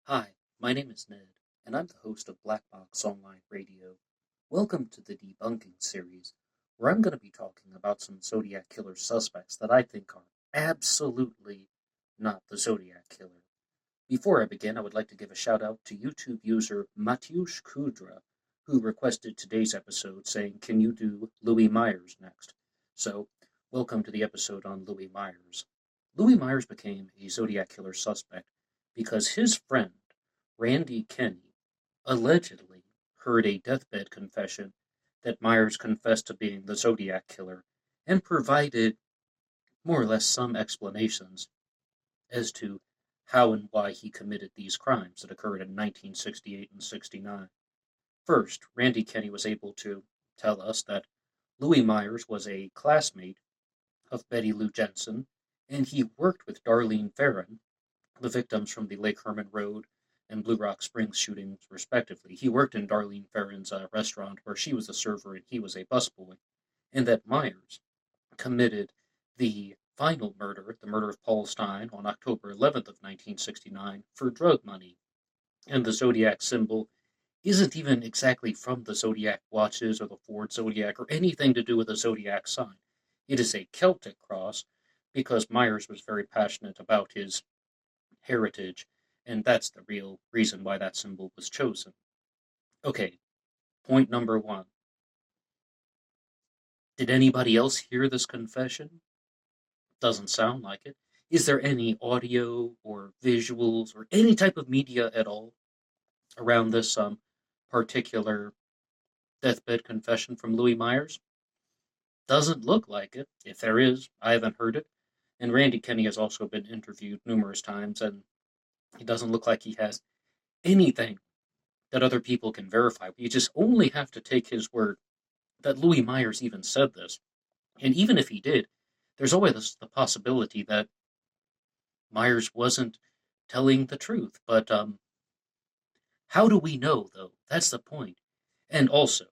Hi, my name is Ned, and I'm the host of BlackBoxOnlineRadio. Welcome to the Debunking series, where I'm going to be talking about some Zodiac killer suspects that I think are absolutely not the Zodiac killer. Before I begin, I would like to give a shout out to YouTube user Matyush Kudra, who requested today's episode saying, "Can you do Louis Myers next?" So, welcome to the episode on Louis Myers. Louis Myers became a Zodiac killer suspect because his friend, Randy Kenny, allegedly heard a deathbed confession that Myers confessed to being the Zodiac killer and provided more or less some explanations as to how and why he committed these crimes that occurred in 1968 and 69. First, Randy Kenny was able to tell us that Louis Myers was a classmate of Betty Lou Jensen, and he worked with Darlene Ferrin, the victims from the Lake Herman Road and Blue Rock Springs shootings, respectively. He worked in Darlene Ferrin's restaurant where she was a server and he was a busboy, and that Myers committed the final murder, the murder of Paul Stein, on October 11th of 1969 for drug money. And the Zodiac symbol isn't even exactly from the Zodiac watches or the Ford Zodiac or anything to do with the Zodiac sign. It is a Celtic cross because Myers was very passionate about his heritage, and that's the real reason why that symbol was chosen. Okay, point number one. Did anybody else hear this confession? Doesn't sound like it. Is there any audio or visuals or any type of media at all around this particular deathbed confession from Louis Myers? Doesn't look like it. If there is, I haven't heard it. And Randy Kenny has also been interviewed numerous times, and he doesn't look like he has anything that other people can verify. You just only have to take his word that Louis Myers even said this. And even if he did, there's always the possibility that Myers wasn't telling the truth. But how do we know, though? That's the point. And also,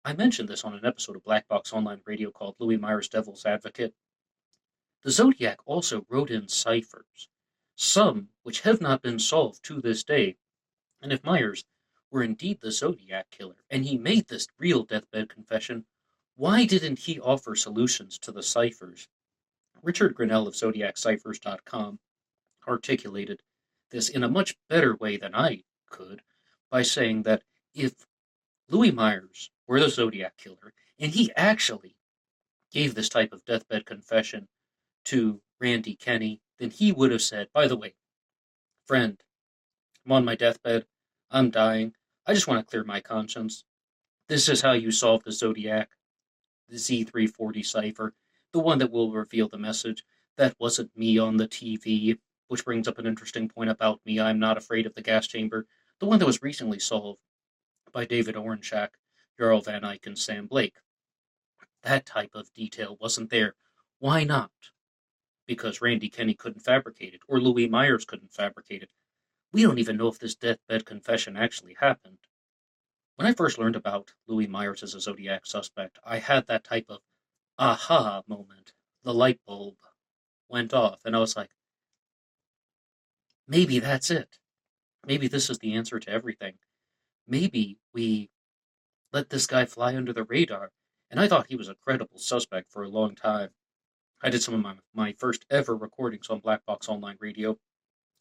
I mentioned this on an episode of Black Box Online Radio called Louis Myers Devil's Advocate. The Zodiac also wrote in ciphers, some which have not been solved to this day. And if Myers were indeed the Zodiac killer, and he made this real deathbed confession, why didn't he offer solutions to the ciphers? Richard Grinnell of ZodiacCiphers.com articulated this in a much better way than I could by saying that if Louis Myers were the Zodiac killer, and he actually gave this type of deathbed confession to Randy Kenny, then he would have said, "By the way, friend, I'm on my deathbed, I'm dying, I just want to clear my conscience. This is how you solve the Zodiac, the Z340 cipher, the one that will reveal the message. That wasn't me on the TV," which brings up an interesting point about me. I'm not afraid of the gas chamber. The one that was recently solved by David Oranchak, Jarl Van Eyck, and Sam Blake. That type of detail wasn't there. Why not? Because Randy Kenny couldn't fabricate it, or Louis Myers couldn't fabricate it. We don't even know if this deathbed confession actually happened. When I first learned about Louis Myers as a Zodiac suspect, I had that type of aha moment. The light bulb went off, and I was like, maybe that's it. Maybe this is the answer to everything. Maybe we let this guy fly under the radar. And I thought he was a credible suspect for a long time. I did some of my first ever recordings on Black Box Online Radio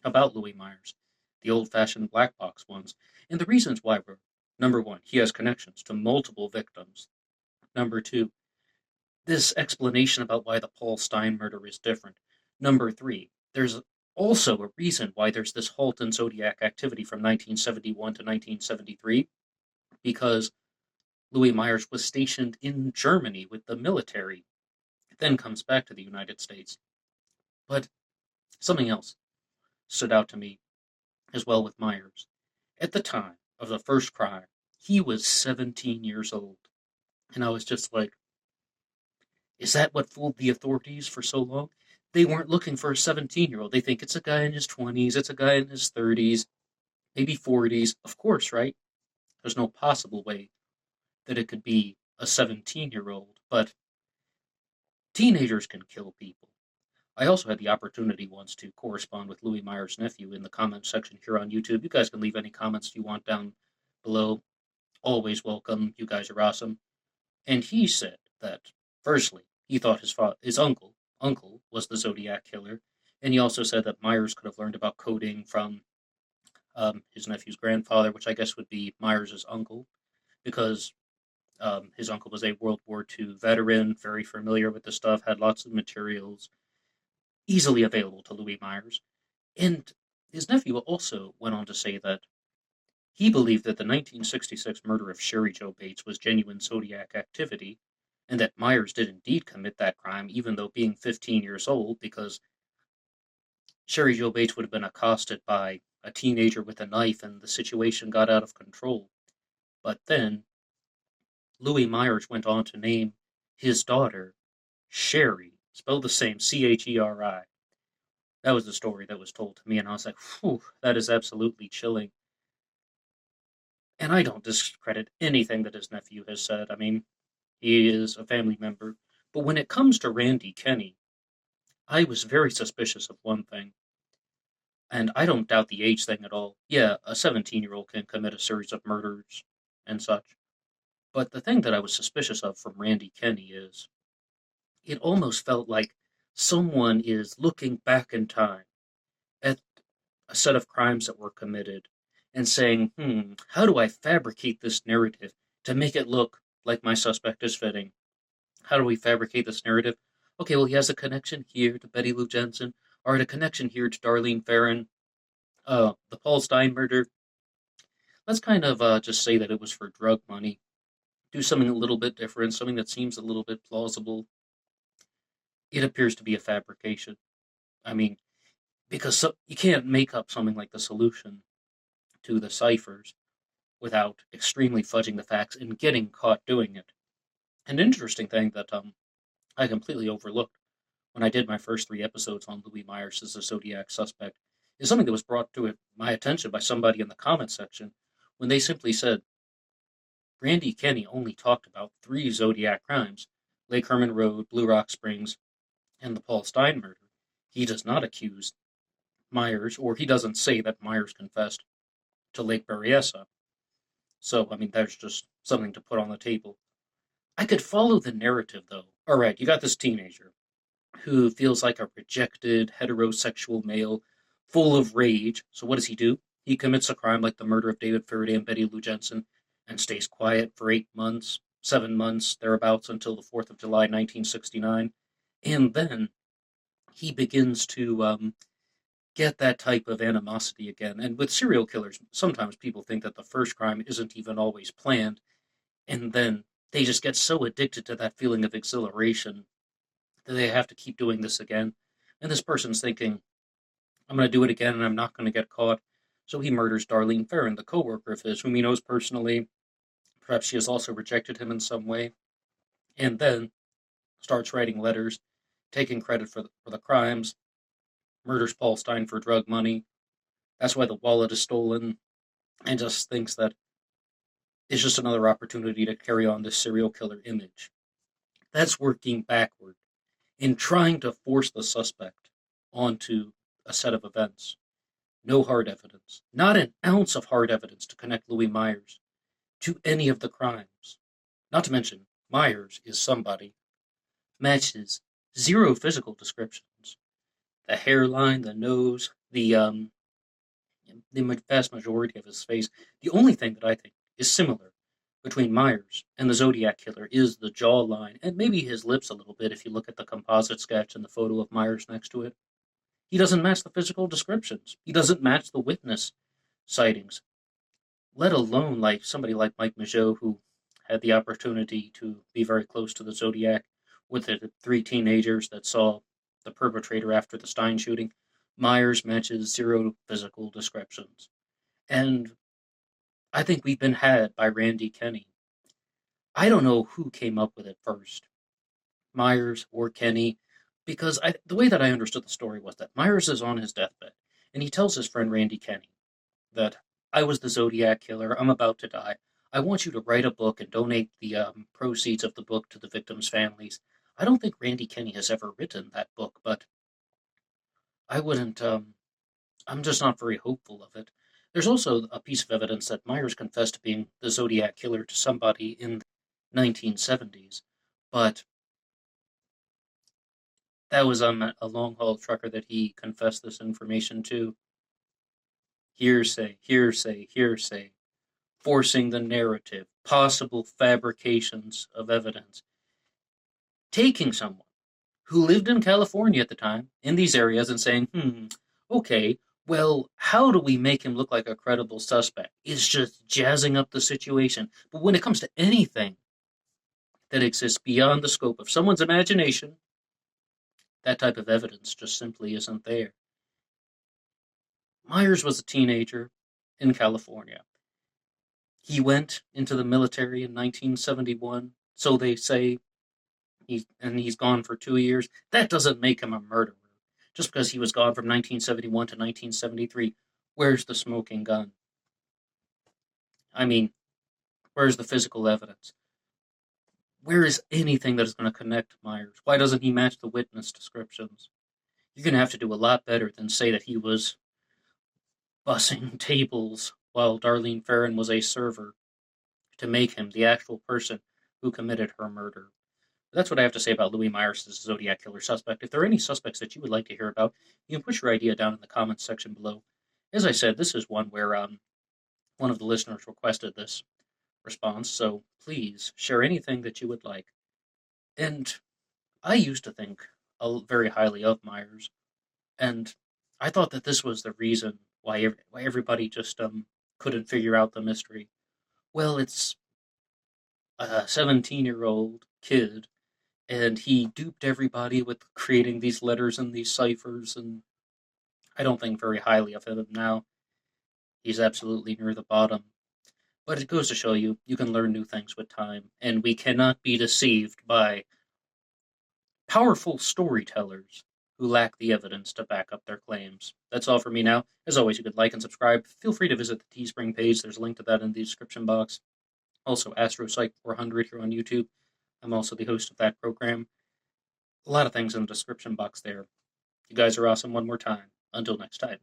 about Louis Myers, the old-fashioned black box ones. And the reasons why were, number one, he has connections to multiple victims. Number two, this explanation about why the Paul Stein murder is different. Number three, there's also a reason why there's this halt in Zodiac activity from 1971 to 1973, because Louis Myers was stationed in Germany with the military, then comes back to the United States. But something else stood out to me as well with Myers. At the time of the first crime, he was 17 years old. And I was just like, is that what fooled the authorities for so long? They weren't looking for a 17-year-old. They think it's a guy in his 20s, it's a guy in his 30s, maybe 40s. Of course, right? There's no possible way that it could be a 17-year-old. But teenagers can kill people. I also had the opportunity once to correspond with Louis Meyer's nephew in the comment section here on YouTube. You guys can leave any comments you want down below. Always welcome. You guys are awesome. And he said that, firstly, he thought his uncle was the Zodiac killer, and he also said that Myers could have learned about coding from his nephew's grandfather, which I guess would be Myers' uncle, because his uncle was a World War II veteran, very familiar with the stuff, had lots of materials easily available to Louis Myers. And his nephew also went on to say that he believed that the 1966 murder of Sherry Jo Bates was genuine Zodiac activity, and that Myers did indeed commit that crime, even though being 15 years old, because Sherry Jo Bates would have been accosted by a teenager with a knife, and the situation got out of control. But then Louis Myers went on to name his daughter Sherry, spelled the same, Cheri. That was the story that was told to me, and I was like, whew, that is absolutely chilling. And I don't discredit anything that his nephew has said. I mean, he is a family member. But when it comes to Randy Kenny, I was very suspicious of one thing. And I don't doubt the age thing at all. Yeah, a 17-year-old can commit a series of murders and such. But the thing that I was suspicious of from Randy Kenny is it almost felt like someone is looking back in time at a set of crimes that were committed and saying, how do I fabricate this narrative to make it look like my suspect is fitting? How do we fabricate this narrative? Okay, well, he has a connection here to Betty Lou Jensen, or a connection here to Darlene Ferrin. The Paul Stein murder. Let's kind of just say that it was for drug money. Do something a little bit different, something that seems a little bit plausible. It appears to be a fabrication. I mean, because you can't make up something like the solution to the ciphers without extremely fudging the facts and getting caught doing it. An interesting thing that I completely overlooked when I did my first 3 episodes on Louis Myers as a Zodiac suspect is something that was brought to my attention by somebody in the comment section when they simply said, Randy Kenny only talked about 3 Zodiac crimes, Lake Herman Road, Blue Rock Springs, and the Paul Stein murder. He does not accuse Myers, or he doesn't say that Myers confessed to Lake Berryessa. So, I mean, there's just something to put on the table. I could follow the narrative, though. All right, you got this teenager who feels like a rejected heterosexual male full of rage. So what does he do? He commits a crime like the murder of David Faraday and Betty Lou Jensen and stays quiet for 8 months, 7 months, thereabouts, until the 4th of July, 1969. And then he begins to get that type of animosity again. And with serial killers, sometimes people think that the first crime isn't even always planned, and then they just get so addicted to that feeling of exhilaration that they have to keep doing this again. And this person's thinking, I'm going to do it again and I'm not going to get caught. So he murders Darlene Ferrin, the coworker of his, whom he knows personally. Perhaps she has also rejected him in some way. And then starts writing letters, taking credit for the crimes, murders Paul Stein for drug money. That's why the wallet is stolen, and just thinks that it's just another opportunity to carry on this serial killer image. That's working backward in trying to force the suspect onto a set of events. No hard evidence, not an ounce of hard evidence to connect Louis Myers to any of the crimes. Not to mention, Myers is somebody, matches 0 physical descriptions. The hairline, the nose, the vast majority of his face. The only thing that I think is similar between Myers and the Zodiac Killer is the jawline, and maybe his lips a little bit if you look at the composite sketch and the photo of Myers next to it. He doesn't match the physical descriptions. He doesn't match the witness sightings, let alone like somebody like Mike Mageau, who had the opportunity to be very close to the Zodiac with the 3 teenagers that saw the perpetrator after the Stein shooting. Myers matches 0 physical descriptions. And I think we've been had by Randy Kenny. I don't know who came up with it first, Myers or Kenny, because the way that I understood the story was that Myers is on his deathbed, and he tells his friend Randy Kenny that I was the Zodiac Killer, I'm about to die. I want you to write a book and donate the proceeds of the book to the victims' families. I don't think Randy Kenny has ever written that book, but I wouldn't. I'm just not very hopeful of it. There's also a piece of evidence that Myers confessed to being the Zodiac killer to somebody in the 1970s, but that was a long haul trucker that he confessed this information to. Hearsay, hearsay, hearsay, forcing the narrative, possible fabrications of evidence, taking someone who lived in California at the time, in these areas, and saying, okay, well, how do we make him look like a credible suspect? It's just jazzing up the situation. But when it comes to anything that exists beyond the scope of someone's imagination, that type of evidence just simply isn't there. Myers was a teenager in California. He went into the military in 1971, so they say, he's gone for 2 years. That doesn't make him a murderer. Just because he was gone from 1971 to 1973, where's the smoking gun? I mean, where's the physical evidence? Where is anything that is going to connect Myers? Why doesn't he match the witness descriptions? You're going to have to do a lot better than say that he was bussing tables while Darlene Ferrin was a server to make him the actual person who committed her murder. That's what I have to say about Louis Myers' Zodiac killer suspect. If there are any suspects that you would like to hear about, you can put your idea down in the comments section below. As I said, this is one where one of the listeners requested this response, so please share anything that you would like. And I used to think very highly of Myers, and I thought that this was the reason why everybody just couldn't figure out the mystery. Well, it's a 17-year-old kid, and he duped everybody with creating these letters and these ciphers, and I don't think very highly of him now. He's absolutely near the bottom. But it goes to show you, you can learn new things with time, and we cannot be deceived by powerful storytellers who lack the evidence to back up their claims. That's all for me now. As always, you could like and subscribe. Feel free to visit the Teespring page. There's a link to that in the description box. Also, AstroPsych 400 here on YouTube. I'm also the host of that program. A lot of things in the description box there. You guys are awesome one more time. Until next time.